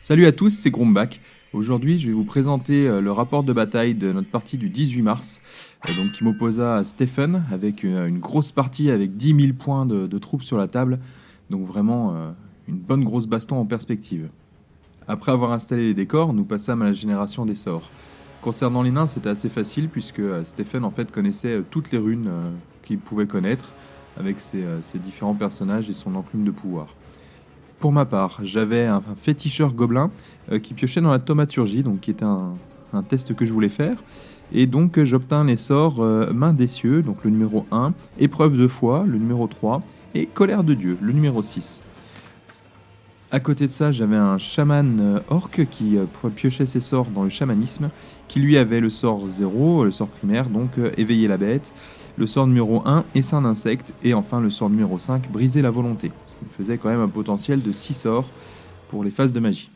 Salut à tous, c'est Grumback. Aujourd'hui, je vais vous présenter le rapport de bataille de notre partie du 18 mars, donc qui m'opposa à Stephen, avec une grosse partie avec 10 000 points de troupes sur la table, donc vraiment une bonne grosse baston en perspective. Après avoir installé les décors, nous passâmes à la génération des sorts. Concernant les nains, c'était assez facile, puisque Stephen en fait connaissait toutes les runes qu'il pouvait connaître, avec ses différents personnages et son enclume de pouvoir. Pour ma part, j'avais un féticheur gobelin qui piochait dans la thaumaturgie, donc qui était un test que je voulais faire. Et donc j'obtins les sorts Main des cieux, donc le numéro 1, Épreuve de foi, le numéro 3, et Colère de Dieu, le numéro 6. À côté de ça, j'avais un chaman orc qui piochait ses sorts dans le chamanisme, qui lui avait le sort 0, le sort primaire, donc éveiller la bête, le sort numéro 1, essaim d'insectes, et enfin le sort numéro 5, briser la volonté. Ce qui me faisait quand même un potentiel de 6 sorts pour les phases de magie.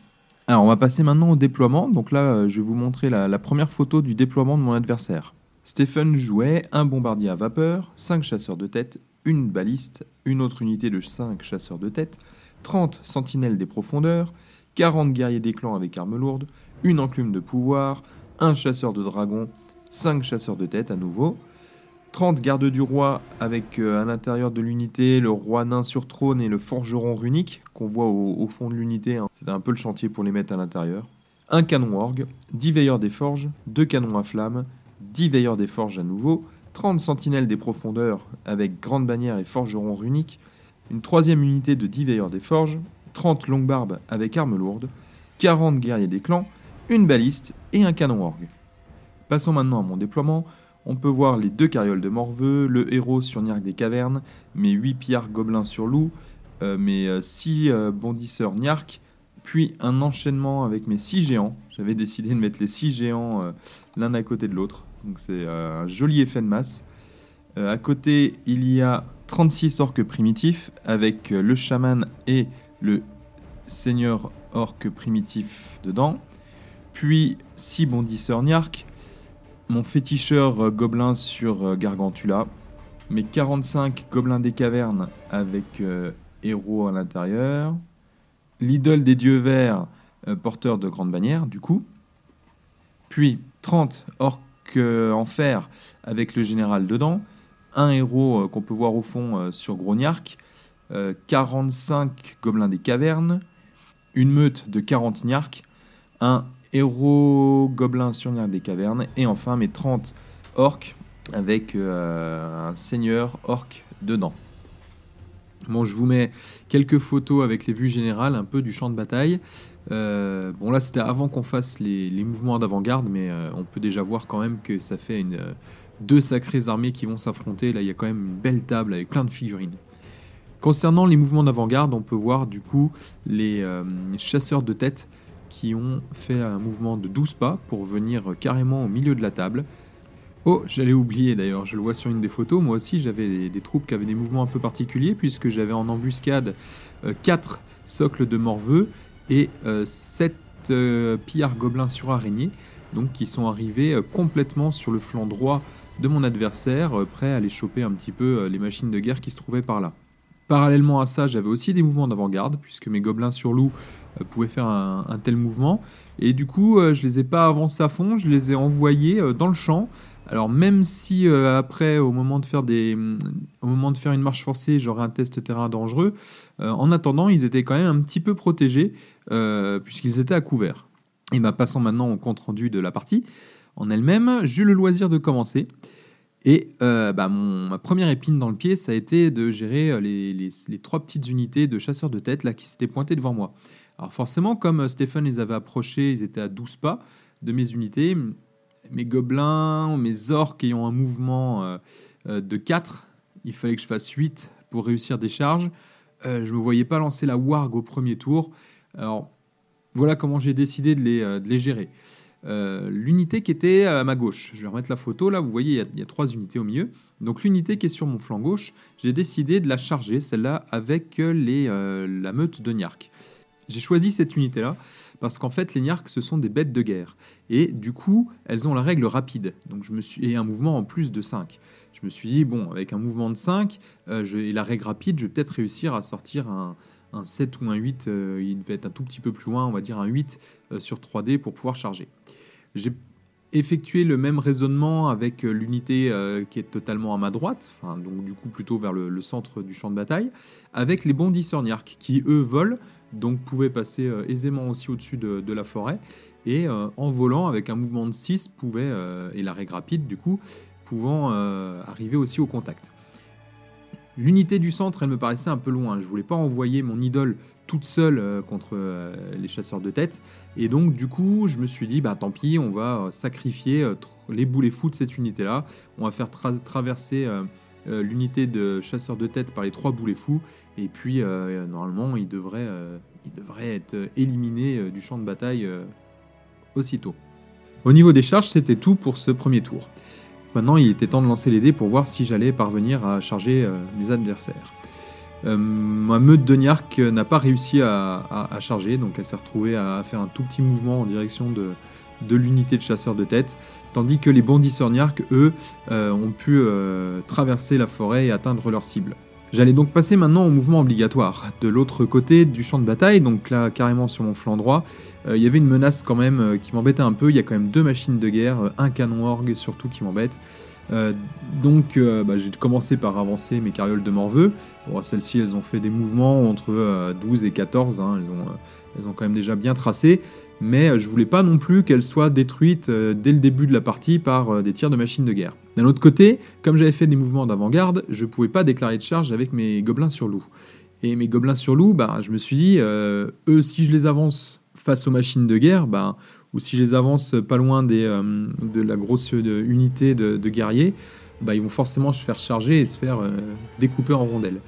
Alors on va passer maintenant au déploiement, donc là je vais vous montrer la première photo du déploiement de mon adversaire. Stephen jouait un bombardier à vapeur, 5 chasseurs de tête, une baliste, une autre unité de 5 chasseurs de tête, 30 sentinelles des profondeurs, 40 guerriers des clans avec armes lourdes, une enclume de pouvoir, un chasseur de dragons, 5 chasseurs de tête à nouveau, 30 gardes du roi avec à l'intérieur de l'unité le roi nain sur trône et le forgeron runique qu'on voit au fond de l'unité, hein. C'était un peu le chantier pour les mettre à l'intérieur. Un canon orgue, 10 veilleurs des forges, 2 canons à flammes, 10 veilleurs des forges à nouveau, 30 sentinelles des profondeurs avec grande bannière et forgeron runique, une troisième unité de 10 veilleurs des forges, 30 longues barbes avec armes lourdes, 40 guerriers des clans, une baliste et un canon orgue. Passons maintenant à mon déploiement. On peut voir les 2 carrioles de Morveux, le héros sur Niarque des Cavernes, mes 8 pillards gobelins sur loup, mes 6 bondisseurs Niarque, puis un enchaînement avec mes 6 géants. J'avais décidé de mettre les 6 géants l'un à côté de l'autre, donc c'est un joli effet de masse. À côté, il y a 36 orques primitifs avec le chaman et le seigneur orc primitif dedans, puis 6 bondisseurs Niarque, mon féticheur gobelin sur Gargantula, mes 45 gobelins des cavernes avec héros à l'intérieur, l'idole des dieux verts porteur de grande bannière du coup, puis 30 orques en fer avec le général dedans, un héros qu'on peut voir au fond sur Grognark, 45 gobelins des cavernes, une meute de 40 Niarques, un héros gobelin sur Niarque des cavernes, et enfin mes 30 orques avec un seigneur orc dedans. Bon, je vous mets quelques photos avec les vues générales un peu du champ de bataille. Bon là c'était avant qu'on fasse les mouvements d'avant-garde, mais on peut déjà voir quand même que ça fait deux sacrées armées qui vont s'affronter. Là il y a quand même une belle table avec plein de figurines. Concernant les mouvements d'avant-garde, on peut voir du coup les chasseurs de tête qui ont fait un mouvement de 12 pas pour venir carrément au milieu de la table. Oh, j'allais oublier d'ailleurs, je le vois sur une des photos, moi aussi j'avais des troupes qui avaient des mouvements un peu particuliers puisque j'avais en embuscade 4 socles de Morveux et 7 pillards gobelins sur araignée, donc qui sont arrivés complètement sur le flanc droit de mon adversaire, prêts à aller choper un petit peu les machines de guerre qui se trouvaient par là. Parallèlement à ça, j'avais aussi des mouvements d'avant-garde, puisque mes gobelins sur loup pouvaient faire un tel mouvement. Et du coup, je les ai pas avancés à fond, je les ai envoyés dans le champ. Alors même si après, au moment de faire une marche forcée, j'aurais un test terrain dangereux, en attendant, ils étaient quand même un petit peu protégés, puisqu'ils étaient à couvert. Et passons maintenant au compte-rendu de la partie en elle-même, j'ai eu le loisir de commencer. Et ma première épine dans le pied, ça a été de gérer les 3 petites unités de chasseurs de tête là, qui s'étaient pointées devant moi. Alors forcément, comme Stéphane les avait approchés, ils étaient à 12 pas de mes unités. Mes gobelins, mes orques ayant un mouvement de 4, il fallait que je fasse 8 pour réussir des charges. Je ne me voyais pas lancer la warg au premier tour. Alors voilà comment j'ai décidé de les gérer. L'unité qui était à ma gauche. Je vais remettre la photo là, vous voyez il y a 3 unités au milieu. Donc l'unité qui est sur mon flanc gauche, j'ai décidé de la charger, celle-là, avec la meute de Niarque. J'ai choisi cette unité-là parce qu'en fait les Niarques ce sont des bêtes de guerre. Et du coup elles ont la règle rapide. Donc et un mouvement en plus de 5. Je me suis dit, bon, avec un mouvement de 5 et la règle rapide, je vais peut-être réussir à sortir un 7 ou un 8, il devait être un tout petit peu plus loin, on va dire un 8 sur 3D pour pouvoir charger. J'ai effectué le même raisonnement avec l'unité qui est totalement à ma droite, enfin, donc du coup plutôt vers le centre du champ de bataille, avec les bondis Sorniark qui eux volent, donc pouvaient passer aisément aussi au-dessus de la forêt, et en volant avec un mouvement de 6 pouvaient, et la règle rapide du coup, pouvant arriver aussi au contact. L'unité du centre, elle me paraissait un peu loin. Je voulais pas envoyer mon idole toute seule contre les chasseurs de tête. Et donc, du coup, je me suis dit, bah tant pis, on va sacrifier les boulets fous de cette unité-là. On va faire traverser l'unité de chasseurs de tête par les 3 boulets fous. Et puis, normalement, il devrait être éliminé du champ de bataille aussitôt. Au niveau des charges, c'était tout pour ce premier tour. Maintenant, il était temps de lancer les dés pour voir si j'allais parvenir à charger mes adversaires. Ma meute de Niark n'a pas réussi à charger, donc elle s'est retrouvée à faire un tout petit mouvement en direction de l'unité de chasseurs de tête, tandis que les bondisseurs Niark, eux, ont pu traverser la forêt et atteindre leur cible. J'allais donc passer maintenant au mouvement obligatoire. De l'autre côté du champ de bataille, donc là carrément sur mon flanc droit, il y avait une menace quand même qui m'embêtait un peu. Il y a quand même 2 machines de guerre, un canon orgue surtout qui m'embête. Donc j'ai commencé par avancer mes carrioles de Morveux. Bon, celles-ci, elles ont fait des mouvements entre 12 et 14, hein. Elles ont quand même déjà bien tracé, mais je voulais pas non plus qu'elles soient détruites dès le début de la partie par des tirs de machines de guerre. D'un autre côté, comme j'avais fait des mouvements d'avant-garde, je pouvais pas déclarer de charge avec mes gobelins sur loup. Et mes gobelins sur loup, je me suis dit, eux, si je les avance face aux machines de guerre, ou si je les avance pas loin de la grosse unité de guerriers, ils vont forcément se faire charger et se faire découper en rondelles.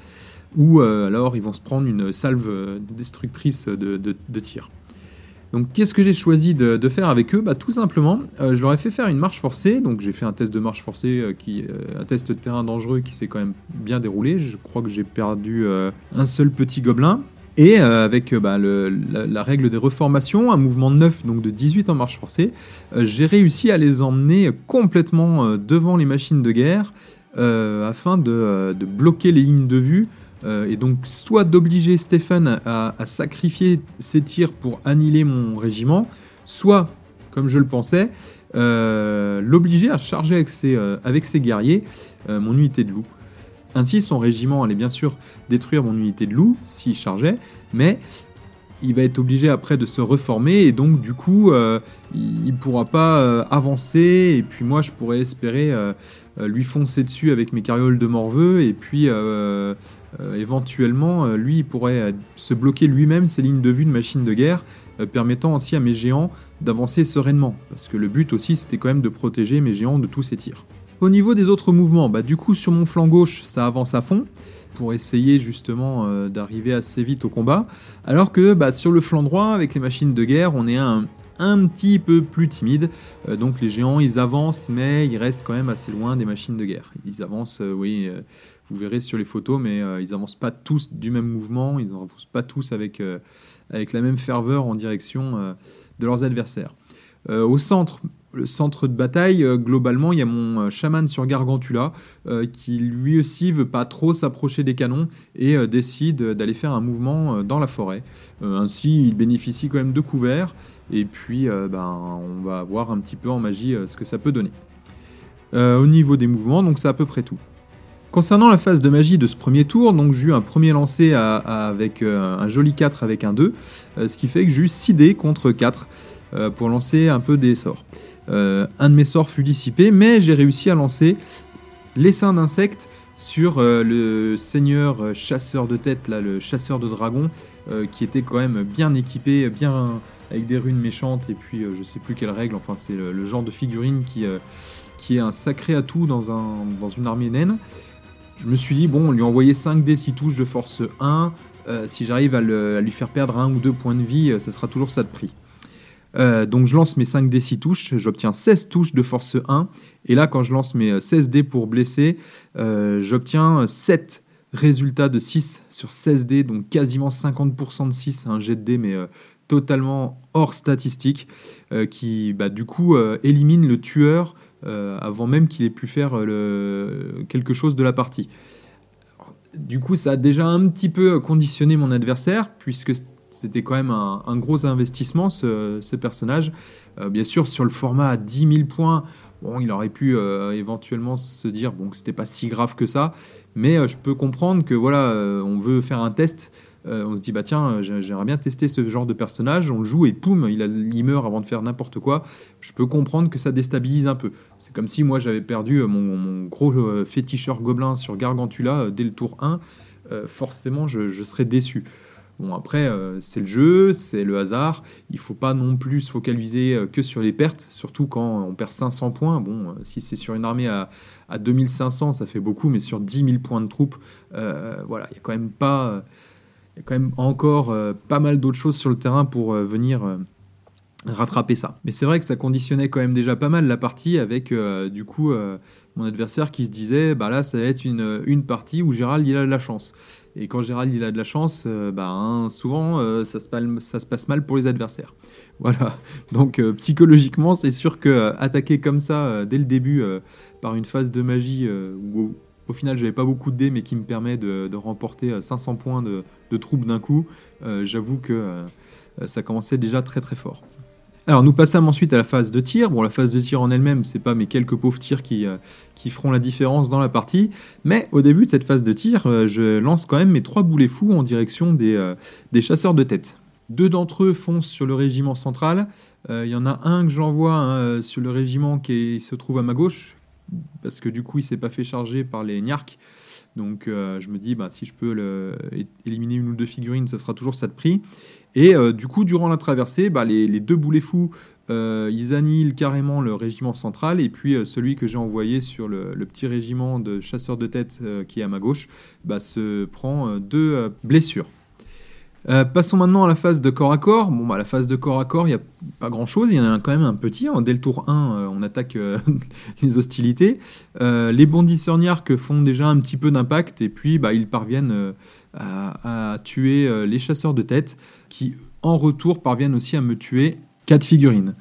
Ou alors ils vont se prendre une salve destructrice de tirs. Donc qu'est-ce que j'ai choisi de faire avec eux? Tout simplement, je leur ai fait faire une marche forcée. Donc j'ai fait un test de marche forcée, un test de terrain dangereux qui s'est quand même bien déroulé. Je crois que j'ai perdu un seul petit gobelin. Et avec la règle des reformations, un mouvement de 9, donc de 18 en marche forcée, j'ai réussi à les emmener complètement devant les machines de guerre afin de bloquer les lignes de vue et donc soit d'obliger Stephen à sacrifier ses tirs pour annihiler mon soit, comme je le pensais, l'obliger à charger avec ses guerriers mon unité de loup. Ainsi, son régiment allait bien sûr détruire mon unité de loup s'il chargeait, mais il va être obligé après de se reformer et donc du coup il ne pourra pas avancer et puis moi je pourrais espérer lui foncer dessus avec mes carrioles de Morveux et puis éventuellement lui il pourrait se bloquer lui-même ses lignes de vue de machine de guerre permettant ainsi à mes géants d'avancer sereinement parce que le but aussi c'était quand même de protéger mes géants de tous ces tirs. Au niveau des autres mouvements, du coup sur mon flanc gauche ça avance à fond pour essayer justement d'arriver assez vite au combat, alors que sur le flanc droit avec les machines de guerre on est un petit peu plus timide, donc les géants ils avancent mais ils restent quand même assez loin des machines de guerre. Ils avancent, vous verrez sur les photos, mais ils avancent pas tous du même mouvement, ils avancent pas tous avec la même ferveur en direction de leurs adversaires. Au centre, le centre de bataille, globalement, il y a mon chaman sur Gargantula qui lui aussi veut pas trop s'approcher des canons et décide d'aller faire un mouvement dans la forêt. Ainsi, il bénéficie quand même de couverts et puis on va voir un petit peu en magie ce que ça peut donner. Au niveau des mouvements, donc c'est à peu près tout. Concernant la phase de magie de ce premier tour, donc j'ai eu un premier lancer avec un joli 4 avec un 2, ce qui fait que j'ai eu 6 dés contre 4 pour lancer un peu des sorts. Un de mes sorts fut dissipé, mais j'ai réussi à lancer l'essaim d'insectes sur le seigneur chasseur de tête, là, le chasseur de dragons, qui était quand même bien équipé, bien avec des runes méchantes, et puis je sais plus quelle règle, enfin c'est le genre de figurine qui est un sacré atout dans une armée naine. Je me suis dit, bon, lui envoyer 5 dés 6 touches de force 1, si j'arrive à lui faire perdre 1 ou 2 points de vie, ça sera toujours ça de prix. Donc je lance mes 5 dés 6 touches, j'obtiens 16 touches de force 1, et là quand je lance mes 16 dés pour blesser, j'obtiens 7 résultats de 6 sur 16 dés, donc quasiment 50% de 6, un jet de dés mais totalement hors statistique, qui du coup élimine le tueur avant même qu'il ait pu faire quelque chose de la partie. Du coup, ça a déjà un petit peu conditionné mon adversaire, puisque c'était quand même un gros investissement, ce personnage. Bien sûr, sur le format à 10 000 points, bon, il aurait pu éventuellement se dire bon, que c'était pas si grave que ça, mais je peux comprendre que voilà, on veut faire un test. On se dit bah tiens, j'aimerais bien tester ce genre de personnage. On le joue et poum, il meurt avant de faire n'importe quoi. Je peux comprendre que ça déstabilise un peu. C'est comme si moi j'avais perdu mon gros féticheur gobelin sur Gargantula dès le tour 1. Forcément, je serais déçu. Bon, après, c'est le jeu, c'est le hasard. Il faut pas non plus se focaliser que sur les pertes, surtout quand on perd 500 points. Bon, si c'est sur une armée à 2500, ça fait beaucoup, mais sur 10 000 points de troupes, voilà, il y a quand même pas, il y a quand même encore pas mal d'autres choses sur le terrain pour venir rattraper ça. Mais c'est vrai que ça conditionnait quand même déjà pas mal la partie avec du coup mon adversaire qui se disait bah là ça va être une partie où Gérald il a de la chance. Et quand Gérald il a de la chance, souvent ça se passe mal pour les adversaires. Voilà. Donc psychologiquement c'est sûr que attaquer comme ça dès le début par une phase de magie où au final j'avais pas beaucoup de dés mais qui me permet de remporter 500 points de troupes d'un coup, j'avoue que ça commençait déjà très très fort. Alors nous passons ensuite à la phase de tir. Bon, la phase de tir en elle-même, c'est pas mes quelques pauvres tirs qui feront la différence dans la partie, mais au début de cette phase de tir, je lance quand même mes 3 boulets fous en direction des chasseurs de tête. 2 d'entre eux foncent sur le régiment central. Il y en a un que j'envoie sur le régiment qui se trouve à ma gauche, parce que du coup il s'est pas fait charger par les Niarques. Donc je me dis, bah, si je peux éliminer une ou deux figurines, ça sera toujours ça de prix. Et du coup, durant la traversée, bah, les 2 boulets fous, ils annihilent carrément le régiment central. Et puis celui que j'ai envoyé sur le petit régiment de chasseurs de tête qui est à ma gauche, bah, se prend 2 blessures. Passons maintenant à la phase de corps à corps. Bon, bah, la phase de corps à corps, il n'y a pas grand chose. Il y en a quand même un petit. Hein. Dès le tour 1, on attaque les hostilités. Les bondisseurs Niarques font déjà un petit peu d'impact. Et puis, bah, ils parviennent à tuer les chasseurs de tête qui, en retour, parviennent aussi à me tuer 4 figurines.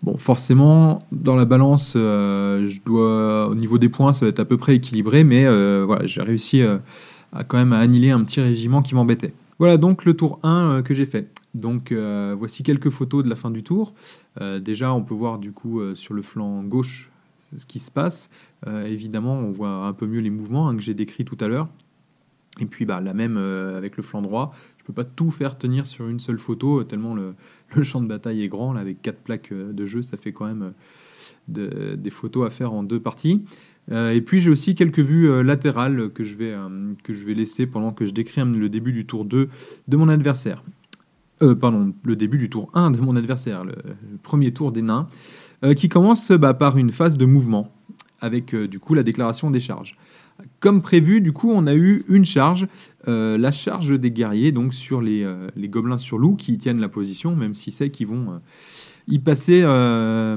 Bon, forcément, dans la balance, au niveau des points, ça va être à peu près équilibré. Mais voilà, j'ai réussi à quand même à annihiler un petit régiment qui m'embêtait. Voilà donc le tour 1 que j'ai fait. Donc voici quelques photos de la fin du tour. Déjà on peut voir du coup sur le flanc gauche ce qui se passe. Évidemment on voit un peu mieux les mouvements que j'ai décrits tout à l'heure. Et puis bah, la même avec le flanc droit. Je ne peux pas tout faire tenir sur une seule photo tellement le champ de bataille est grand. Là, avec 4 plaques de jeu, ça fait quand même des photos à faire en 2 parties. Et puis j'ai aussi quelques vues latérales que je vais laisser pendant que je décris le début du tour 2 de mon adversaire. Pardon, le début du tour 1 de mon adversaire, le premier tour des nains, qui commence par une phase de mouvement, avec du coup la déclaration des charges. Comme prévu, du coup, on a eu une charge, la charge des guerriers, donc sur les gobelins sur loup qui tiennent la position, même si c'est qu'ils vont y passer,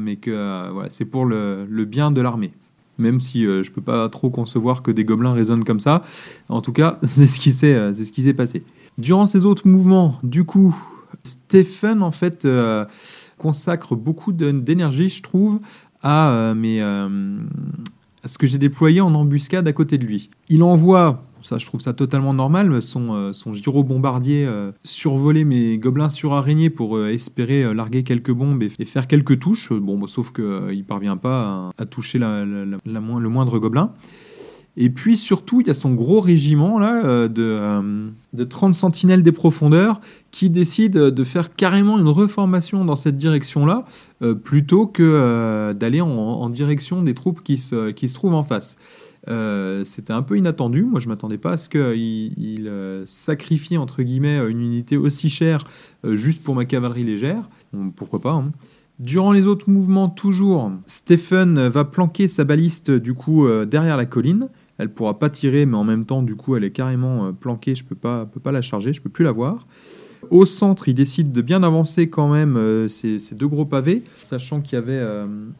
mais que voilà, c'est pour le bien de l'armée. Même si je peux pas trop concevoir que des gobelins résonnent comme ça. En tout cas, c'est ce qui s'est passé. Durant ces autres mouvements, du coup, Stephen en fait consacre beaucoup d'énergie, je trouve, à ce que j'ai déployé en embuscade à côté de lui. Il envoie, ça je trouve ça totalement normal, son gyrobombardier survoler mes gobelins sur araignées pour espérer larguer quelques bombes et faire quelques touches. Bon, sauf qu'il parvient pas à toucher le moindre gobelin. Et puis surtout, il y a son gros régiment là, de 30 sentinelles des profondeurs qui décide de faire carrément une reformation dans cette direction-là plutôt que d'aller en direction des troupes qui se trouvent en face. C'était un peu inattendu. Moi, je ne m'attendais pas à ce qu'il sacrifie entre guillemets une unité aussi chère juste pour ma cavalerie légère. Bon, pourquoi pas, hein. Durant les autres mouvements, toujours, Stephen va planquer sa baliste du coup derrière la colline. Elle pourra pas tirer, mais en même temps, du coup, elle est carrément planquée. Je peux pas la charger, je peux plus la voir. Au centre, il décide de bien avancer quand même ces 2 gros pavés, sachant qu'il y avait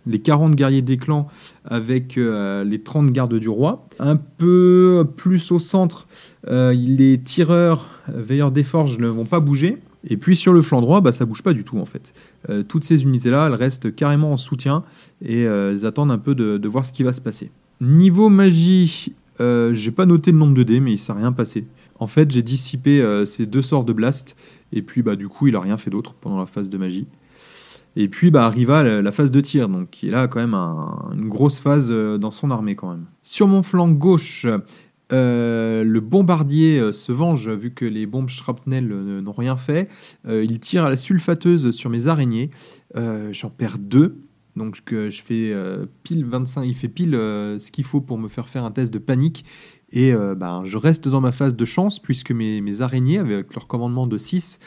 les 40 guerriers des clans avec les 30 gardes du roi. Un peu plus au centre, les tireurs, veilleurs des forges ne vont pas bouger. Et puis sur le flanc droit, ça bouge pas du tout en fait. Toutes ces unités-là, elles restent carrément en soutien et elles attendent un peu de voir ce qui va se passer. Niveau magie, J'ai pas noté le nombre de dés, mais il s'est rien passé. En fait, j'ai dissipé ces 2 sorts de blast, et puis bah, du coup, il a rien fait d'autre pendant la phase de magie. Et puis bah, arriva la phase de tir, donc qui est là quand même une grosse phase dans son armée quand même. Sur mon flanc gauche, le bombardier se venge vu que les bombes shrapnel n'ont rien fait. Il tire à la sulfateuse sur mes araignées. J'en perds 2. Donc je fais pile 25. Il fait pile ce qu'il faut pour me faire un test de panique. Et je reste dans ma phase de chance puisque mes araignées, avec leur commandement de 6,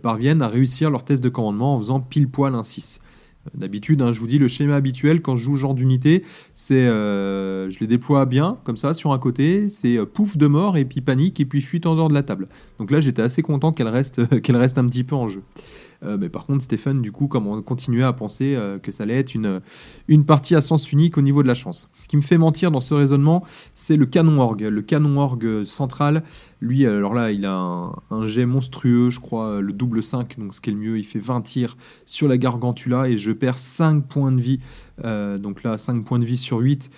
parviennent à réussir leur test de commandement en faisant pile poil un 6. D'habitude, hein, je vous dis, le schéma habituel quand je joue ce genre d'unité, c'est je les déploie bien, comme ça, sur un côté, c'est pouf de mort, et puis panique, et puis fuite en dehors de la table. Donc là, j'étais assez content qu'elle reste, qu'elle reste un petit peu en jeu. Mais par contre, Stephen, du coup, comme on continuait à penser que ça allait être une partie à sens unique au niveau de la chance. Ce qui me fait mentir dans ce raisonnement, c'est le canon orgue. Le canon orgue central, lui, alors là, il a un jet monstrueux, je crois, le double 5, donc ce qui est le mieux, il fait 20 tirs sur la Gargantula et je perds 5 points de vie. Donc là, 5 points de vie sur 8.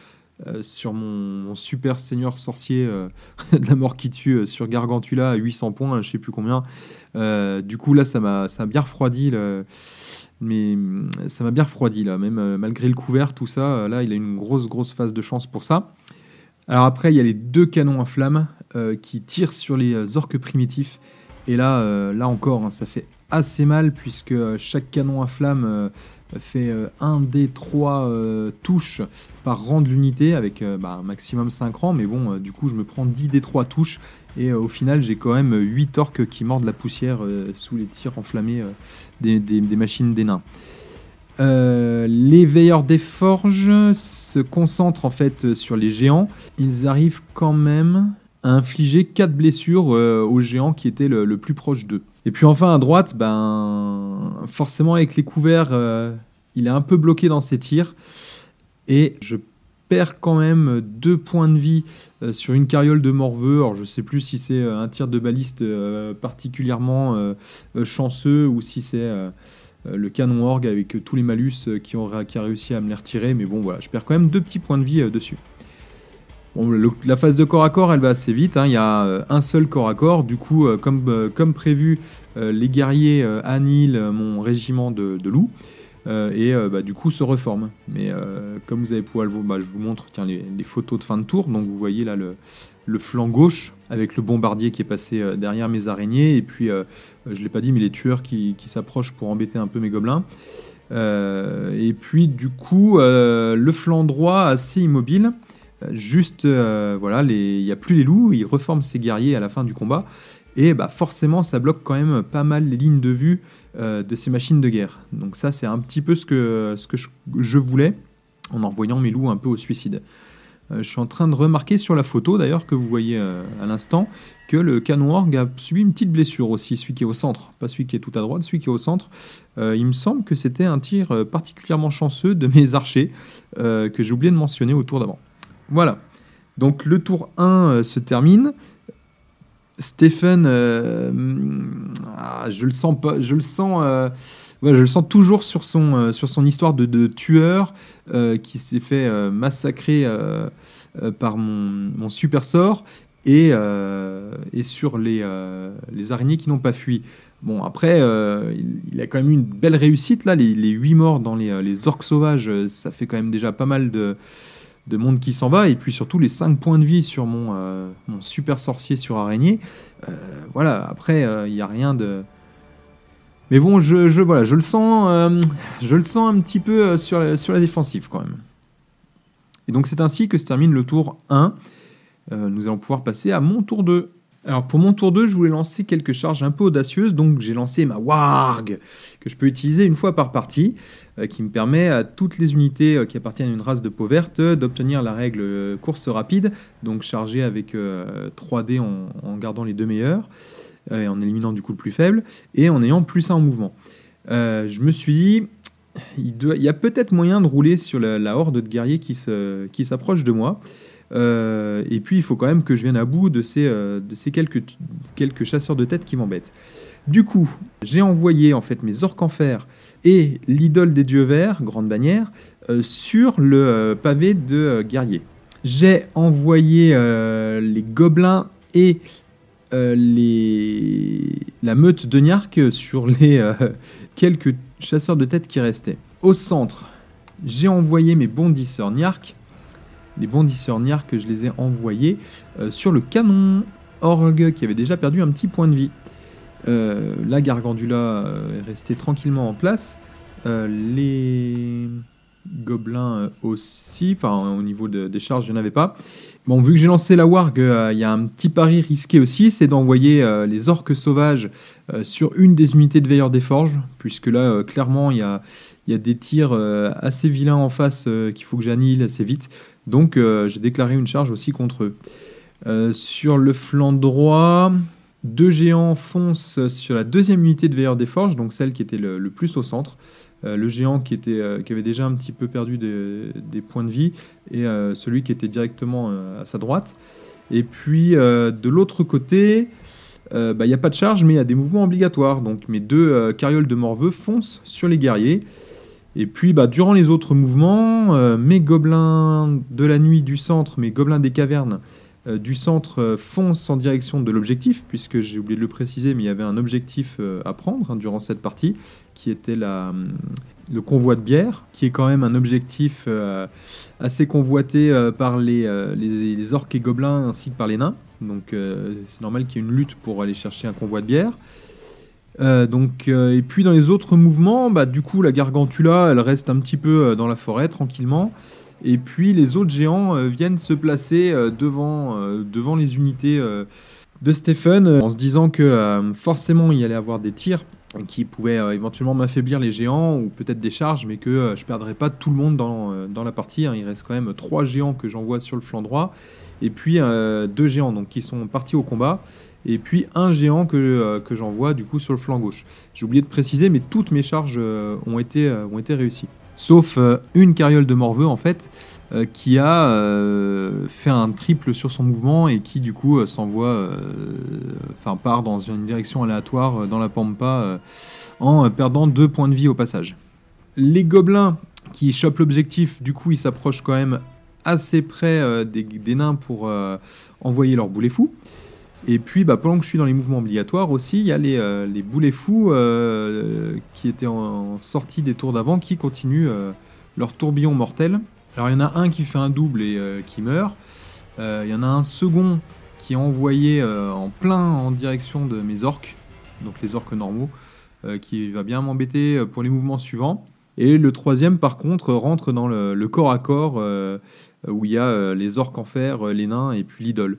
Sur mon super seigneur sorcier de la mort qui tue sur Gargantula à 800 points, je sais plus combien. Du coup là ça m'a bien refroidi mais ça m'a bien refroidi là, même malgré le couvert, tout ça, là il a une grosse phase de chance pour ça. Alors après il y a les 2 canons à flammes qui tirent sur les orques primitifs. Et là, là encore, hein, ça fait assez mal puisque chaque canon à flamme fait 1 des 3 touches par rang de l'unité avec un maximum 5 rangs. Mais bon, du coup, je me prends 10 des 3 touches. Et au final, j'ai quand même 8 orques qui mordent la poussière sous les tirs enflammés des machines des nains. Les veilleurs des forges se concentrent en fait sur les géants. Ils arrivent quand même à infliger 4 blessures au géant qui était le plus proche d'eux. Et puis enfin à droite, forcément avec les couverts, il est un peu bloqué dans ses tirs. Et je perds quand même 2 points de vie sur une carriole de Morveux. Alors je sais plus si c'est un tir de baliste particulièrement chanceux ou si c'est le canon orgue avec tous les malus qui a réussi à me les retirer. Mais bon voilà, je perds quand même 2 petits points de vie dessus. Bon, la phase de corps à corps, elle va assez vite. Hein. Il y a un seul corps à corps. Du coup, comme prévu, les guerriers annihilent mon régiment de loups et du coup se reforment. Mais comme vous allez pouvoir le voir, je vous montre les photos de fin de tour. Donc vous voyez là le flanc gauche avec le bombardier qui est passé derrière mes araignées. Et puis, je ne l'ai pas dit, mais les tueurs qui s'approchent pour embêter un peu mes gobelins. Et puis du coup, le flanc droit assez immobile. Juste, voilà, il n'y a plus les loups, il reforme ses guerriers à la fin du combat, et forcément ça bloque quand même pas mal les lignes de vue de ces machines de guerre. Donc ça c'est un petit peu ce que je voulais, en envoyant mes loups un peu au suicide. Je suis en train de remarquer sur la photo d'ailleurs que vous voyez à l'instant, que le canon orgue a subi une petite blessure aussi, celui qui est au centre, pas celui qui est tout à droite, celui qui est au centre. Il me semble que c'était un tir particulièrement chanceux de mes archers, que j'ai oublié de mentionner au tour d'avant. Voilà, donc le tour 1 se termine. Stephen, je le sens pas, je le sens toujours sur son histoire de tueur qui s'est fait massacrer par mon super sort et sur les araignées qui n'ont pas fui. Bon, après, il a quand même eu une belle réussite là, les 8 morts dans les orques sauvages, ça fait quand même déjà pas mal de monde qui s'en va, et puis surtout les 5 points de vie sur mon super sorcier sur araignée. Voilà, après il n'y a rien de, mais bon, je le sens un petit peu sur la défensive quand même. Et donc c'est ainsi que se termine le tour 1. Nous allons pouvoir passer à mon tour 2. Alors pour mon tour 2, je voulais lancer quelques charges un peu audacieuses, donc j'ai lancé ma Warg, que je peux utiliser une fois par partie, qui me permet à toutes les unités qui appartiennent à une race de peau verte d'obtenir la règle course rapide, donc chargée avec 3 dés en gardant les 2 meilleurs, et en éliminant du coup le plus faible, et en ayant plus 1 en mouvement. Je me suis dit, il y a peut-être moyen de rouler sur la horde de guerriers qui s'approche de moi. Et puis il faut quand même que je vienne à bout de ces quelques chasseurs de tête qui m'embêtent. Du coup, j'ai envoyé en fait mes orques en fer et l'idole des dieux verts, grande bannière, sur le pavé de guerrier. J'ai envoyé les gobelins et la meute de Niark sur les quelques chasseurs de tête qui restaient. Au centre, j'ai envoyé mes bondisseurs Niark. Les bondisseurs Niark, je les ai envoyés sur le canon Orgue qui avait déjà perdu un petit point de vie. La Gargantula est restée tranquillement en place. Les gobelins aussi, enfin au niveau des charges, il n'y en avait pas. Bon, vu que j'ai lancé la warg, il y a un petit pari risqué aussi, c'est d'envoyer les orques sauvages sur une des unités de veilleurs des forges, puisque là, clairement, il y a des tirs assez vilains en face qu'il faut que j'annihile assez vite. Donc, j'ai déclaré une charge aussi contre eux. Sur le flanc droit, 2 géants foncent sur la deuxième unité de veilleurs des forges, donc celle qui était le plus au centre. Le géant qui avait déjà un petit peu perdu des points de vie et celui qui était directement à sa droite. Et puis de l'autre côté, il n'y a pas de charge, mais il y a des mouvements obligatoires. Donc mes 2 carrioles de morveux foncent sur les guerriers. Et puis durant les autres mouvements, mes gobelins de la nuit du centre, mes gobelins des cavernes du centre foncent en direction de l'objectif, puisque j'ai oublié de le préciser, mais il y avait un objectif à prendre durant cette partie, qui était le convoi de bière, qui est quand même un objectif assez convoité par les orques et gobelins ainsi que par les nains. Donc c'est normal qu'il y ait une lutte pour aller chercher un convoi de bière. Et puis dans les autres mouvements, du coup la Gargantula, elle reste un petit peu dans la forêt tranquillement. Et puis les autres géants viennent se placer devant les unités de Stephen, en se disant que forcément il y allait avoir des tirs qui pouvaient éventuellement m'affaiblir les géants, ou peut-être des charges, mais que je ne perdrais pas tout le monde dans la partie. Il reste quand même 3 géants que j'envoie sur le flanc droit, et puis 2 géants donc, qui sont partis au combat, et puis un géant que j'envoie du coup sur le flanc gauche. J'ai oublié de préciser, mais toutes mes charges ont été réussies. Sauf une carriole de morveux en fait, qui a fait un triple sur son mouvement et qui du coup part dans une direction aléatoire dans la pampa en perdant 2 points de vie au passage. Les gobelins qui chopent l'objectif, du coup ils s'approchent quand même assez près des nains pour envoyer leur boulet fou. Et puis pendant que je suis dans les mouvements obligatoires aussi, il y a les boulets fous qui étaient en sortie des tours d'avant qui continuent leur tourbillon mortel. Alors il y en a un qui fait un double et qui meurt. Il y en a un second qui est envoyé en plein en direction de mes orques, donc les orques normaux, qui va bien m'embêter pour les mouvements suivants. Et le troisième par contre rentre dans le corps à corps où il y a les orques en fer, les nains et puis l'idole.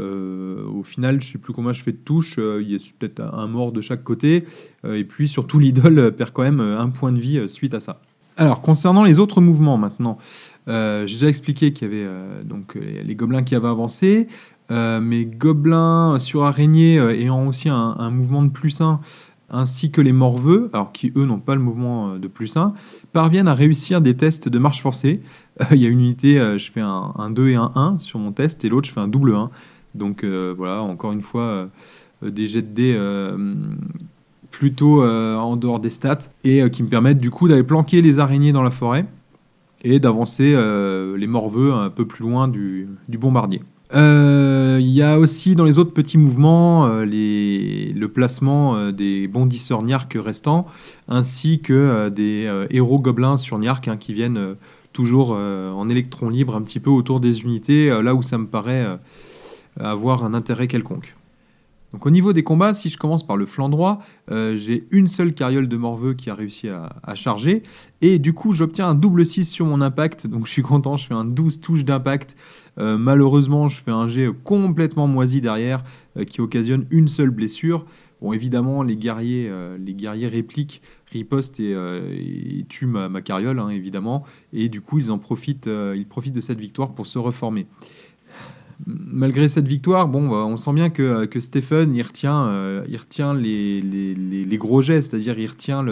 Au final, je sais plus combien je fais de touches, il y a peut-être un mort de chaque côté, et puis surtout l'idole perd quand même un point de vie suite à ça. Alors concernant les autres mouvements maintenant, j'ai déjà expliqué qu'il y avait donc les gobelins qui avaient avancé, mes gobelins sur araignée ayant aussi un mouvement de +1, ainsi que les morveux, alors qui eux n'ont pas le mouvement de +1, parviennent à réussir des tests de marche forcée. Il y a une unité, je fais un 2 et un 1 sur mon test, et l'autre je fais un double 1. Donc voilà, encore une fois, des jets de dés plutôt en dehors des stats, et qui me permettent du coup d'aller planquer les araignées dans la forêt, et d'avancer les morveux un peu plus loin du bombardier. Il y a aussi dans les autres petits mouvements le placement des bondisseurs Niark restants, ainsi que des héros gobelins sur Niark qui viennent toujours en électron libre un petit peu autour des unités, là où ça me paraît avoir un intérêt quelconque. Donc au niveau des combats, si je commence par le flanc droit, j'ai une seule carriole de morveux qui a réussi à charger, et du coup j'obtiens un double 6 sur mon impact, donc je suis content, je fais un 12 touches d'impact. Malheureusement je fais un jet complètement moisi derrière, qui occasionne une seule blessure. Bon, évidemment les guerriers répliquent, ripostent et tuent ma carriole, évidemment, et du coup ils profitent de cette victoire pour se reformer. Malgré cette victoire, on sent bien que Stephen il retient les gros gestes, c'est-à-dire il retient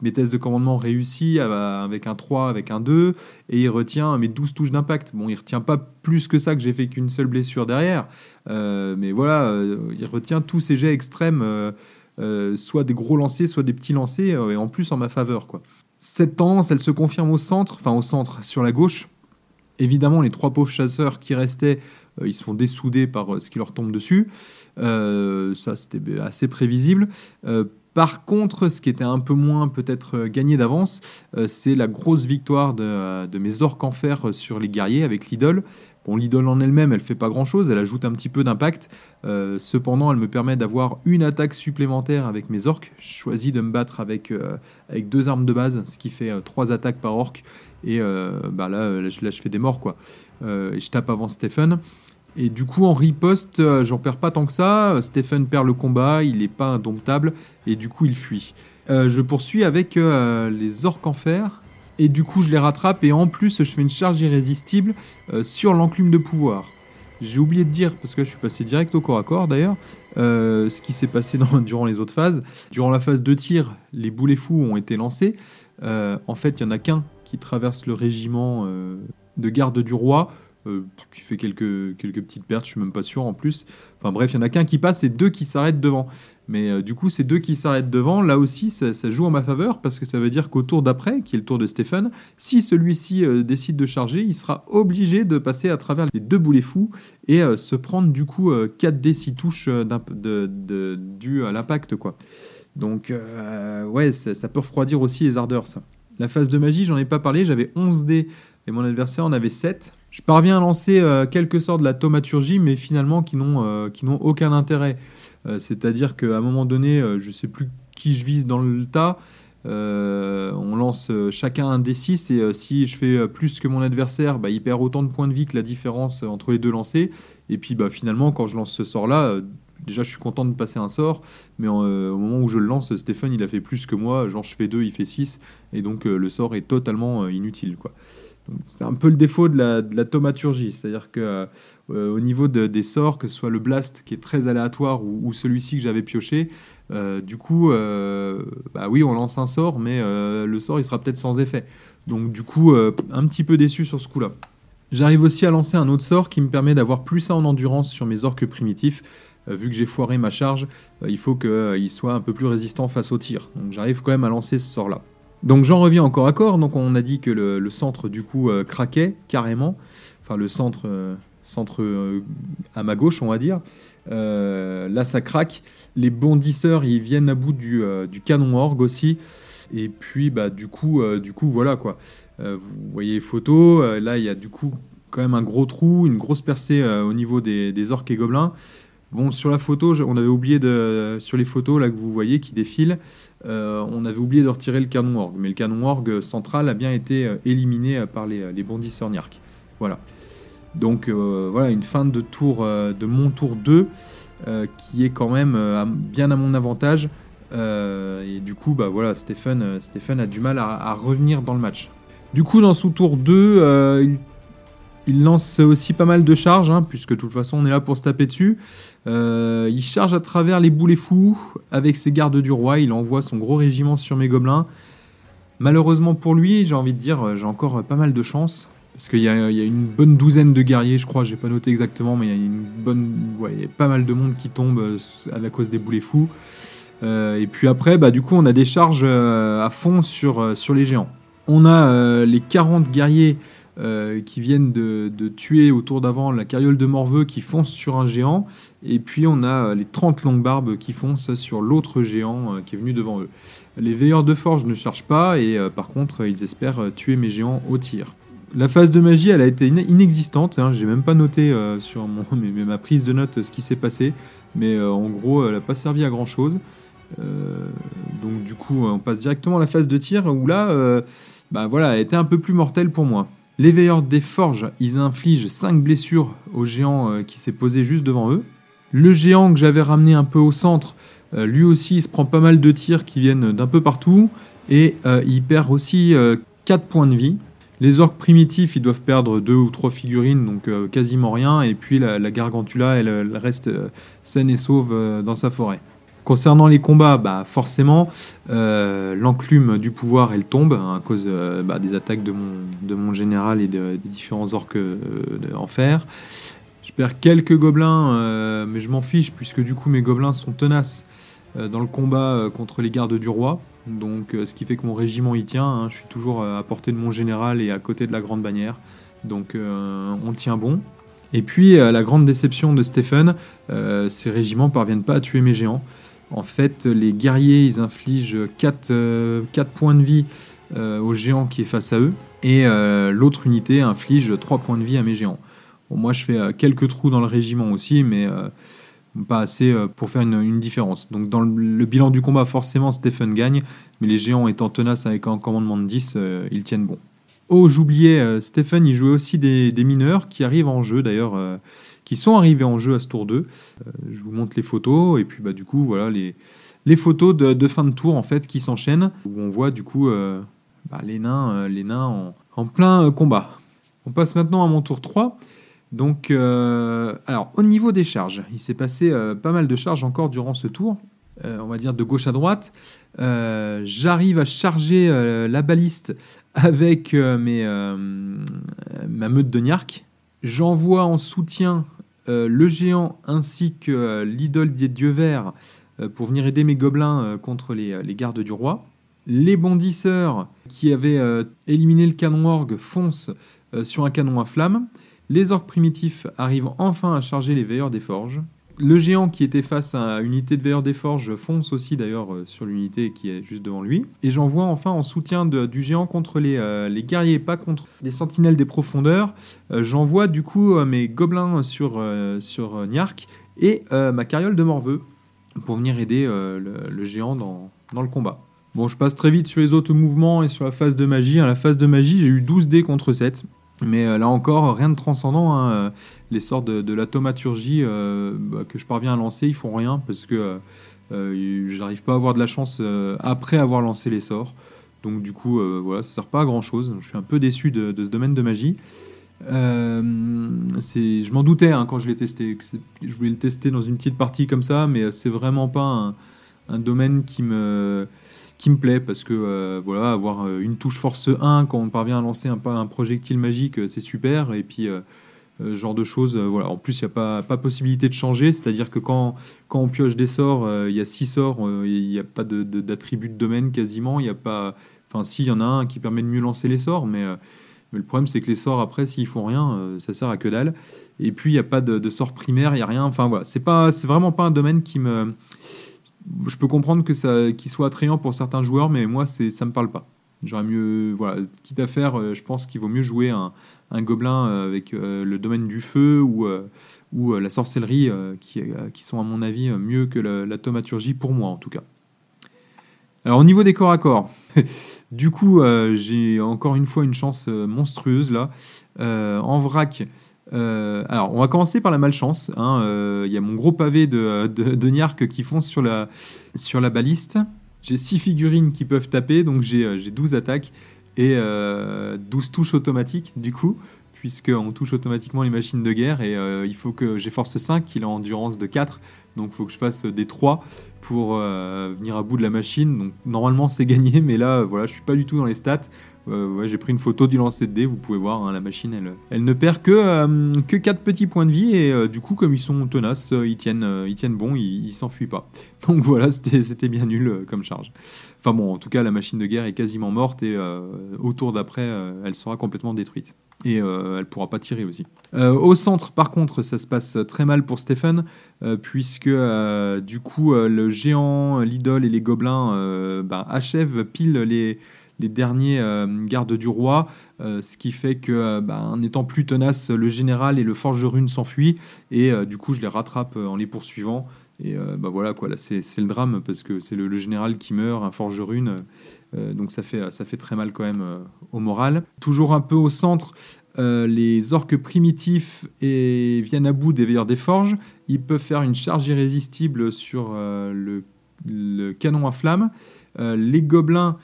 mes tests de commandement réussis avec un 3, avec un 2, et il retient mes 12 touches d'impact. Bon, il retient pas plus que ça, que j'ai fait qu'une seule blessure derrière, mais voilà, il retient tous ces jets extrêmes, soit des gros lancers, soit des petits lancers, et en plus en ma faveur, quoi. Cette tendance, elle se confirme au centre, sur la gauche, Évidemment, les 3 pauvres chasseurs qui restaient, ils se font dessouder par ce qui leur tombe dessus. Ça, c'était assez prévisible. Par contre, ce qui était un peu moins peut-être gagné d'avance, c'est la grosse victoire de mes orques en fer sur les guerriers avec l'idole. Bon, l'idole en elle-même, elle fait pas grand-chose, elle ajoute un petit peu d'impact. Cependant, elle me permet d'avoir une attaque supplémentaire avec mes orques. Je choisis de me battre avec 2 armes de base, ce qui fait 3 attaques par orque. Et là, je fais des morts, quoi. Et je tape avant Stephen. Et du coup, en riposte, j'en perds pas tant que ça. Stephen perd le combat, il est pas indomptable, et du coup, il fuit. Je poursuis avec les orques en fer, et du coup, je les rattrape, et en plus, je fais une charge irrésistible sur l'enclume de pouvoir. J'ai oublié de dire, parce que je suis passé direct au corps à corps d'ailleurs, ce qui s'est passé durant les autres phases. Durant la phase de tir, les boulets fous ont été lancés. En fait, il n'y en a qu'un qui traverse le régiment de garde du roi, qui fait quelques petites pertes, je suis même pas sûr en plus. Enfin bref, il y en a qu'un qui passe et 2 qui s'arrêtent devant. Mais du coup, ces 2 qui s'arrêtent devant, là aussi, ça joue en ma faveur, parce que ça veut dire qu'au tour d'après, qui est le tour de Stephen, si celui-ci décide de charger, il sera obligé de passer à travers les 2 boulets fous et se prendre du coup 4 d 6 touches dû à l'impact, quoi. Donc ouais, ça peut refroidir aussi les ardeurs, ça. La phase de magie, j'en ai pas parlé, j'avais 11 dés et mon adversaire en avait 7. Je parviens à lancer quelques sorts de la thaumaturgie, mais finalement qui n'ont aucun intérêt. C'est-à-dire qu'à un moment donné, je sais plus qui je vise dans le tas. On lance chacun un D6 et si je fais plus que mon adversaire, il perd autant de points de vie que la différence entre les 2 lancés. Et puis finalement, quand je lance ce sort-là, déjà je suis content de passer un sort, mais au moment où je le lance, Stephen il a fait plus que moi, genre je fais 2, il fait 6, et donc le sort est totalement inutile, quoi. Donc, c'est un peu le défaut de la thaumaturgie, c'est-à-dire que au niveau des sorts, que ce soit le blast qui est très aléatoire ou celui-ci que j'avais pioché, du coup, oui, on lance un sort, mais le sort il sera peut-être sans effet. Donc du coup, un petit peu déçu sur ce coup-là. J'arrive aussi à lancer un autre sort qui me permet d'avoir plus 1 en endurance sur mes orques primitifs. Vu que j'ai foiré ma charge, il faut qu'il soit un peu plus résistant face au tir. Donc j'arrive quand même à lancer ce sort-là. Donc j'en reviens encore à corps. Donc on a dit que le centre du coup craquait carrément. Enfin le centre à ma gauche, on va dire. Là ça craque. Les bondisseurs ils viennent à bout du canon orgue aussi. Et puis du coup voilà quoi. Vous voyez les photos. Là il y a du coup quand même un gros trou, une grosse percée au niveau des orques et gobelins. Bon, sur la photo, on avait oublié sur les photos là que vous voyez qui défilent, on avait oublié de retirer le canon orgue, mais le canon orgue central a bien été éliminé par les bondisseurs Niark. Voilà. Donc voilà une fin de tour de mon tour 2 qui est quand même bien à mon avantage. Et du coup, voilà, Stephen a du mal à revenir dans le match. Du coup, dans son tour 2, il lance aussi pas mal de charges, puisque de toute façon on est là pour se taper dessus. Il charge à travers les boulets fous avec ses gardes du roi. Il envoie son gros régiment sur mes gobelins. Malheureusement pour lui, j'ai envie de dire, j'ai encore pas mal de chance. Parce qu'il y a une bonne douzaine de guerriers, je crois, j'ai pas noté exactement, mais il y a pas mal de monde qui tombe à la cause des boulets fous. Et puis après, du coup, on a des charges à fond sur les géants. On a les 40 guerriers qui viennent de tuer au tour d'avant la carriole de Morveux qui fonce sur un géant, et puis on a les 30 longues barbes qui foncent sur l'autre géant qui est venu devant eux. Les veilleurs de forge ne chargent pas, et par contre ils espèrent tuer mes géants au tir. La phase de magie elle a été inexistante, j'ai même pas noté sur ma prise de notes ce qui s'est passé, mais en gros elle n'a pas servi à grand chose. Donc du coup on passe directement à la phase de tir où là voilà, elle était un peu plus mortelle pour moi. Les veilleurs des forges, ils infligent 5 blessures au géant qui s'est posé juste devant eux. Le géant que j'avais ramené un peu au centre, lui aussi il se prend pas mal de tirs qui viennent d'un peu partout, et il perd aussi 4 points de vie. Les orques primitifs, ils doivent perdre 2 ou 3 figurines, donc quasiment rien, et puis la gargantula, elle reste saine et sauve dans sa forêt. Concernant les combats, forcément, l'enclume du pouvoir, elle tombe à cause des attaques de mon général et des différents orques en fer. Je perds quelques gobelins, mais je m'en fiche, puisque du coup mes gobelins sont tenaces dans le combat contre les gardes du roi. Donc ce qui fait que mon régiment y tient, je suis toujours à portée de mon général et à côté de la grande bannière. Donc on tient bon. Et puis la grande déception de Stephen, ces régiments parviennent pas à tuer mes géants. En fait, les guerriers, ils infligent 4 points de vie au géant qui est face à eux, et l'autre unité inflige 3 points de vie à mes géants. Bon, moi, je fais quelques trous dans le régiment aussi, mais pas assez pour faire une différence. Donc dans le bilan du combat, forcément, Stephen gagne, mais les géants étant tenaces avec un commandement de 10, ils tiennent bon. Oh, j'oubliais, Stephen, il jouait aussi des mineurs qui arrivent en jeu, d'ailleurs, qui sont arrivés en jeu à ce tour 2. Je vous montre les photos, et puis bah, du coup, voilà les photos de fin de tour, en fait, qui s'enchaînent, où on voit, du coup, les nains en plein combat. On passe maintenant à mon tour 3. Donc, alors, au niveau des charges, il s'est passé pas mal de charges encore durant ce tour. On va dire de gauche à droite. J'arrive à charger la baliste avec ma meute de Niark. J'envoie en soutien le géant ainsi que l'idole des dieux verts pour venir aider mes gobelins contre les gardes du roi. Les bondisseurs qui avaient éliminé le canon orgue foncent sur un canon à flamme. Les orques primitifs arrivent enfin à charger les veilleurs des forges. Le géant qui était face à une unité de veilleurs des forges fonce aussi d'ailleurs sur l'unité qui est juste devant lui. Et j'envoie enfin en soutien du géant contre les guerriers, pas contre les sentinelles des profondeurs. J'envoie du coup mes gobelins sur Niark et ma carriole de Morveux pour venir aider le géant dans le combat. Bon, je passe très vite sur les autres mouvements et sur la phase de magie. À la phase de magie, j'ai eu 12 dés contre 7. Mais là encore, rien de transcendant. Hein. Les sorts de la thaumaturgie que je parviens à lancer, ils font rien parce que j'arrive pas à avoir de la chance après avoir lancé les sorts. Donc du coup, voilà, ça sert pas à grand chose. Je suis un peu déçu de ce domaine de magie. Je m'en doutais hein, quand je l'ai testé. Je voulais le tester dans une petite partie comme ça, mais c'est vraiment pas un domaine qui me plaît parce que voilà, avoir une touche force 1 quand on parvient à lancer un projectile magique, c'est super. Et puis ce genre de choses, voilà. En plus, il n'y a pas possibilité de changer, c'est-à-dire que quand on pioche des sorts, il y a 6 sorts, il n'y a pas d'attribut de domaine quasiment. Il y a pas, enfin, si, il y en a un qui permet de mieux lancer les sorts, mais le problème, c'est que les sorts, après, s'ils font rien, ça sert à que dalle. Et puis, il n'y a pas de sort primaire, il n'y a rien. Enfin, voilà, c'est vraiment pas un domaine qui me. Je peux comprendre qu'il soit attrayant pour certains joueurs, mais moi, ça me parle pas. J'aurais mieux, voilà, quitte à faire, je pense qu'il vaut mieux jouer un gobelin avec le domaine du feu ou la sorcellerie, qui sont à mon avis mieux que la thaumaturgie pour moi en tout cas. Alors au niveau des corps à corps, du coup, j'ai encore une fois une chance monstrueuse là. En vrac, alors on va commencer par la malchance. Hein, y a mon gros pavé de Niark qui fonce sur la baliste. J'ai 6 figurines qui peuvent taper, donc j'ai 12 attaques et 12 touches automatiques du coup, puisqu'on touche automatiquement les machines de guerre et il faut que j'ai force 5, il a endurance de 4, donc il faut que je fasse des 3 pour venir à bout de la machine. Donc normalement c'est gagné, mais là voilà, je suis pas du tout dans les stats. Ouais, j'ai pris une photo du lancer de dés, vous pouvez voir, hein, la machine elle ne perd que 4 petits points de vie et du coup comme ils sont tenaces, ils tiennent bon, ils s'enfuient pas. Donc voilà, c'était bien nul comme charge. Enfin bon, en tout cas la machine de guerre est quasiment morte et au tour d'après elle sera complètement détruite. Et elle pourra pas tirer aussi. Au centre, par contre, ça se passe très mal pour Stephen, puisque du coup, le géant, l'idole et les gobelins achèvent pile les derniers gardes du roi, ce qui fait que, en étant plus tenace, le général et le forgeron s'enfuient, et du coup, je les rattrape en les poursuivant. Et voilà quoi, là c'est le drame parce que c'est le général qui meurt, un forgeron, donc ça fait très mal quand même au moral. Toujours un peu au centre, les orques primitifs viennent à bout des veilleurs des forges. Ils peuvent faire une charge irrésistible sur le canon à flamme. Les gobelins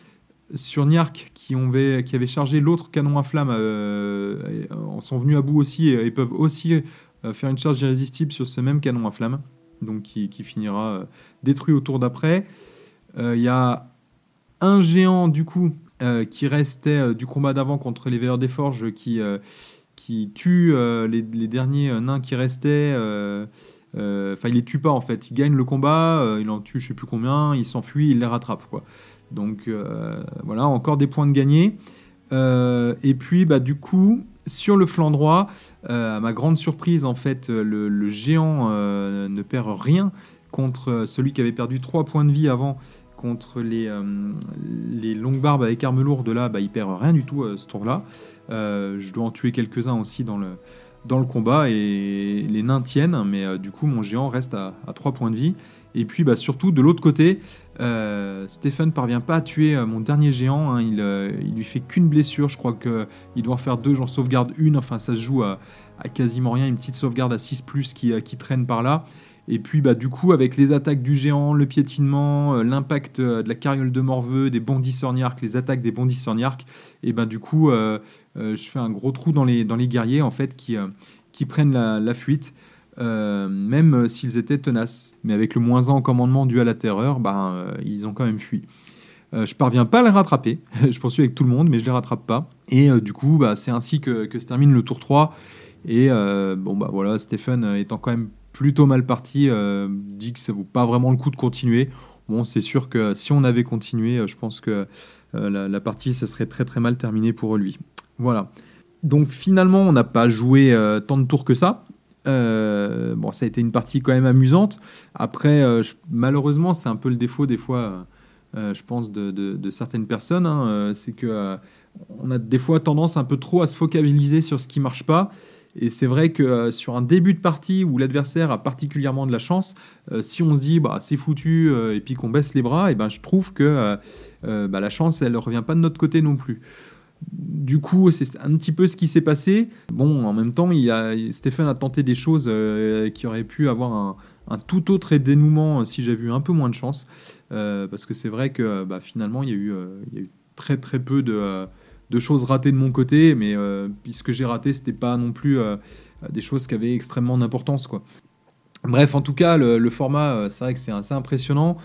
sur Niark qui avaient chargé l'autre canon à flamme en sont venus à bout aussi et peuvent aussi faire une charge irrésistible sur ce même canon à flamme, donc qui finira détruit au tour d'après. Il y a un géant du coup qui restait du combat d'avant contre les veilleurs des forges qui tue les derniers nains qui restaient. Enfin, il les tue pas en fait. Il gagne le combat, il en tue je sais plus combien, il s'enfuit, il les rattrape quoi. Donc voilà, encore des points de gagné. Et puis du coup, Sur le flanc droit, à ma grande surprise, en fait, le géant ne perd rien contre celui qui avait perdu 3 points de vie avant, contre les longues barbes avec armes lourdes. Là, bah, il perd rien du tout ce tour-là. Je dois en tuer quelques-uns aussi dans le combat et les nains tiennent, mais du coup, mon géant reste à 3 points de vie. Et puis, bah, surtout, de l'autre côté, Stephen parvient pas à tuer mon dernier géant. Hein. Il lui fait qu'une blessure. Je crois qu'il doit en faire 2. J'en sauvegarde une. Enfin, ça se joue à quasiment rien. Une petite sauvegarde à 6+ qui traîne par là. Et puis, bah, du coup, avec les attaques du géant, le piétinement, l'impact de la carriole de Morveux, des bondisseurs Niarques, les attaques des bondisseurs Niarques, et ben du coup, je fais un gros trou dans les guerriers en fait qui prennent la fuite. Même s'ils étaient tenaces. Mais avec le -1 en commandement dû à la terreur, ils ont quand même fui. Je parviens pas à les rattraper. Je poursuis avec tout le monde, mais je les rattrape pas. Et du coup, c'est ainsi que se termine le tour 3. Et voilà, Stephen étant quand même plutôt mal parti, dit que ça vaut pas vraiment le coup de continuer. Bon, c'est sûr que si on avait continué, je pense que la partie, ça serait très très mal terminée pour lui. Voilà. Donc finalement, on n'a pas joué tant de tours que ça. Ça a été une partie quand même amusante. Après, malheureusement, c'est un peu le défaut des fois, je pense, de certaines personnes. Hein, c'est que on a des fois tendance un peu trop à se focaliser sur ce qui marche pas. Et c'est vrai que sur un début de partie où l'adversaire a particulièrement de la chance, si on se dit c'est foutu et puis qu'on baisse les bras, et ben je trouve que la chance elle revient pas de notre côté non plus. Du coup, c'est un petit peu ce qui s'est passé. Bon, en même temps, Stephen a tenté des choses qui auraient pu avoir un tout autre dénouement si j'avais eu un peu moins de chance. Parce que c'est vrai que finalement, il y a eu très très peu de choses ratées de mon côté. Mais puisque j'ai raté, c'était pas non plus des choses qui avaient extrêmement d'importance, quoi. Bref, en tout cas, le format, c'est vrai que c'est assez impressionnant.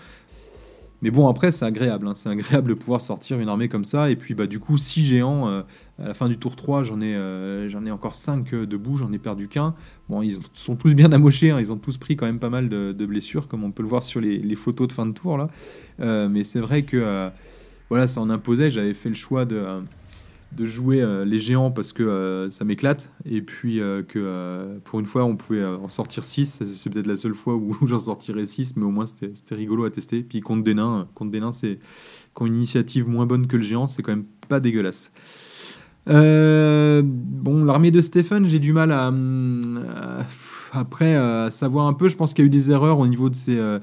Mais bon, après, c'est agréable. Hein. C'est agréable de pouvoir sortir une armée comme ça. Et puis, du coup, 6 géants. À la fin du tour 3, j'en ai encore 5 debout. J'en ai perdu qu'un. Bon, ils sont tous bien amochés. Hein. Ils ont tous pris quand même pas mal de blessures, comme on peut le voir sur les photos de fin de tour, là. Mais c'est vrai que voilà, ça en imposait. J'avais fait le choix de jouer les géants parce que ça m'éclate et puis que pour une fois on pouvait en sortir 6. C'est peut-être la seule fois où j'en sortirais 6, mais au moins c'était rigolo à tester. Puis contre des nains c'est quand une initiative moins bonne que le géant, c'est quand même pas dégueulasse. L'armée de Stephen, j'ai du mal à savoir un peu. Je pense qu'il y a eu des erreurs au niveau de ces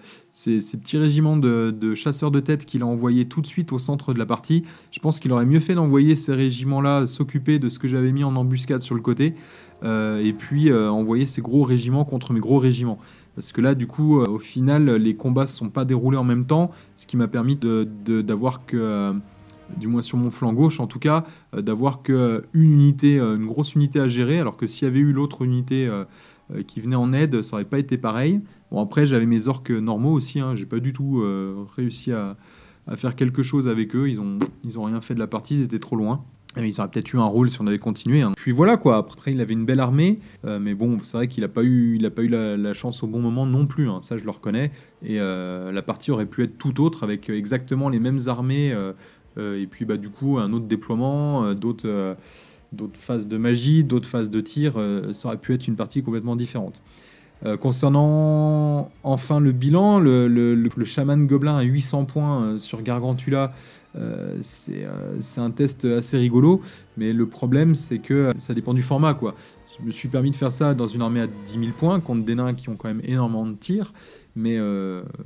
petits régiments de chasseurs de tête qu'il a envoyés tout de suite au centre de la partie. Je pense qu'il aurait mieux fait d'envoyer ces régiments-là s'occuper de ce que j'avais mis en embuscade sur le côté et puis envoyer ces gros régiments contre mes gros régiments. Parce que là, du coup, au final, les combats ne sont pas déroulés en même temps, ce qui m'a permis d'avoir que... du moins sur mon flanc gauche en tout cas, d'avoir qu'une unité, une grosse unité à gérer, alors que s'il y avait eu l'autre unité qui venait en aide, ça aurait pas été pareil. Bon, après, j'avais mes orques normaux aussi, hein, j'ai pas du tout réussi à faire quelque chose avec eux, ils ont rien fait de la partie, ils étaient trop loin. Ils auraient peut-être eu un rôle si on avait continué. Hein. Puis voilà quoi. Après, il avait une belle armée, mais bon, c'est vrai qu'il n'a pas eu la chance au bon moment non plus. Hein. Ça, je le reconnais. Et la partie aurait pu être tout autre avec exactement les mêmes armées. Et puis du coup, un autre déploiement, d'autres phases de magie, d'autres phases de tir. Ça aurait pu être une partie complètement différente. Concernant enfin le bilan, le chaman gobelin à 800 points sur Gargantula, c'est un test assez rigolo, mais le problème c'est que ça dépend du format, quoi. Je me suis permis de faire ça dans une armée à 10 000 points contre des nains qui ont quand même énormément de tirs, mais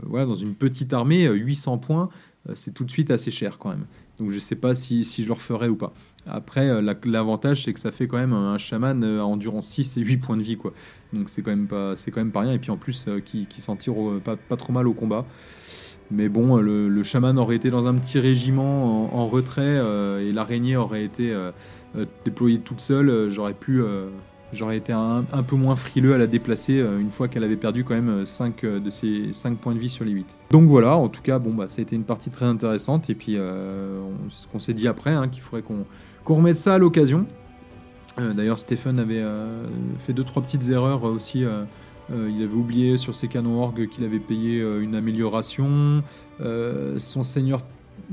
voilà, dans une petite armée, 800 points, c'est tout de suite assez cher quand même. Donc je sais pas si je le referai ou pas. Après, l'avantage c'est que ça fait quand même un chaman à endurance 6 et 8 points de vie, quoi. Donc c'est quand même pas rien. Et puis en plus, qui s'en tire pas trop mal au combat. Mais bon, le chaman aurait été dans un petit régiment en retrait et l'araignée aurait été déployée toute seule. J'aurais été un peu moins frileux à la déplacer une fois qu'elle avait perdu quand même 5 de ses 5 points de vie sur les 8. Donc voilà, en tout cas, ça a été une partie très intéressante. Et puis, ce qu'on s'est dit après, hein, qu'il faudrait qu'on remette ça à l'occasion. D'ailleurs, Stephen avait fait 2-3 petites erreurs aussi. Il avait oublié sur ses canons orgues qu'il avait payé une amélioration. Son seigneur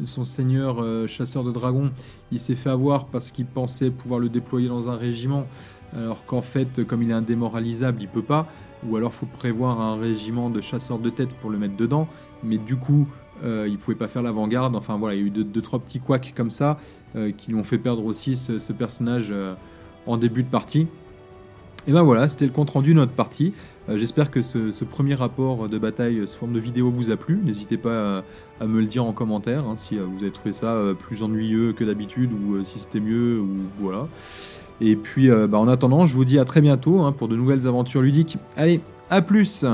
son seigneur chasseur de dragons, il s'est fait avoir parce qu'il pensait pouvoir le déployer dans un régiment, alors qu'en fait, comme il est indémoralisable, il peut pas. Ou alors, faut prévoir un régiment de chasseurs de tête pour le mettre dedans. Mais du coup, il pouvait pas faire l'avant-garde. Enfin voilà, il y a eu deux, trois petits couacs comme ça qui lui ont fait perdre aussi ce personnage en début de partie. Et ben voilà, c'était le compte rendu de notre partie. J'espère que ce premier rapport de bataille sous forme de vidéo vous a plu. N'hésitez pas à me le dire en commentaire hein, si vous avez trouvé ça plus ennuyeux que d'habitude ou si c'était mieux ou voilà. Et puis en attendant, je vous dis à très bientôt hein, pour de nouvelles aventures ludiques. Allez, à plus!